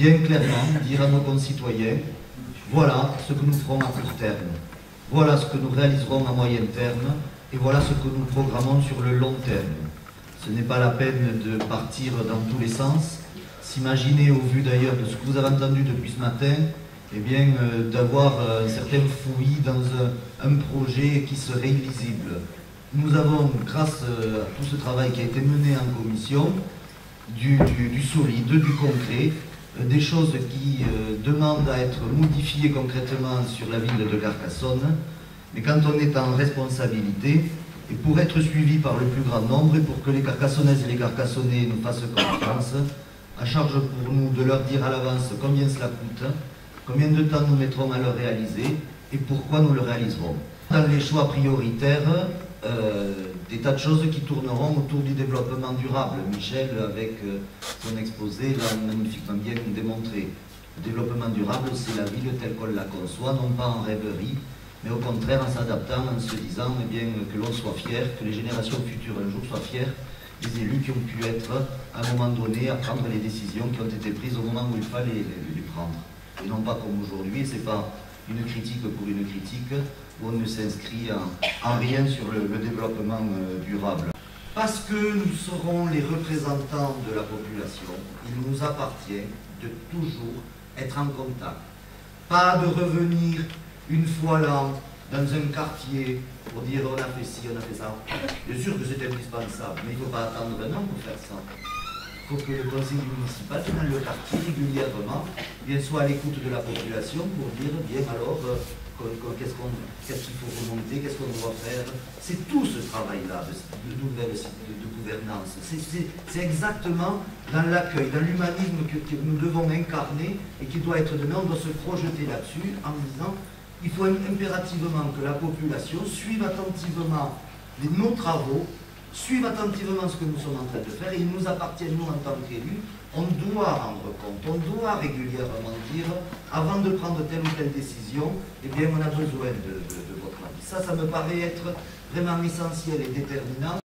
bien clairement dire à nos concitoyens, voilà ce que nous ferons à court terme, voilà ce que nous réaliserons à moyen terme, et voilà ce que nous programmons sur le long terme. Ce n'est pas la peine de partir dans tous les sens, s'imaginer au vu d'ailleurs de ce que vous avez entendu depuis ce matin, eh bien d'avoir un certain fouillis dans un projet qui serait illisible. Nous avons, grâce à tout ce travail qui a été mené en commission, du solide, du concret, des choses qui demandent à être modifiées concrètement sur la ville de Carcassonne, mais quand on est en responsabilité, et pour être suivi par le plus grand nombre, et pour que les Carcassonnaises et les Carcassonnais nous fassent confiance, à charge pour nous de leur dire à l'avance combien cela coûte, combien de temps nous mettrons à le réaliser, et pourquoi nous le réaliserons. Dans les choix prioritaires, des tas de choses qui tourneront autour du développement durable. Michel, avec son exposé, l'a magnifiquement bien démontré. Le développement durable, c'est la ville telle qu'on la conçoit, non pas en rêverie, mais au contraire en s'adaptant, en se disant eh bien, que l'on soit fier, que les générations futures un jour soient fiers des élus qui ont pu être, à un moment donné, à prendre les décisions qui ont été prises au moment où il fallait les prendre. Et non pas comme aujourd'hui, c'est pas une critique pour une critique, où on ne s'inscrit en rien sur le développement durable. Parce que nous serons les représentants de la population, il nous appartient de toujours être en contact. Pas de revenir une fois l'an dans un quartier pour dire on a fait ci, on a fait ça. Bien sûr que c'est indispensable, mais il ne faut pas attendre un an pour faire ça. Il faut que le conseil municipal, dans le quartier, régulièrement, soit à l'écoute de la population pour dire, bien alors, qu'est-ce qu'il faut remonter, qu'est-ce qu'on doit faire. C'est tout ce travail-là de gouvernance. C'est exactement dans l'accueil, dans l'humanisme que nous devons incarner et qui doit être demain, on doit se projeter là-dessus en disant, il faut impérativement que la population suive attentivement nos travaux, suivent attentivement ce que nous sommes en train de faire et il nous appartient, nous, en tant qu'élus, on doit rendre compte, on doit régulièrement dire, avant de prendre telle ou telle décision, eh bien, on a besoin de votre avis. Ça me paraît être vraiment essentiel et déterminant.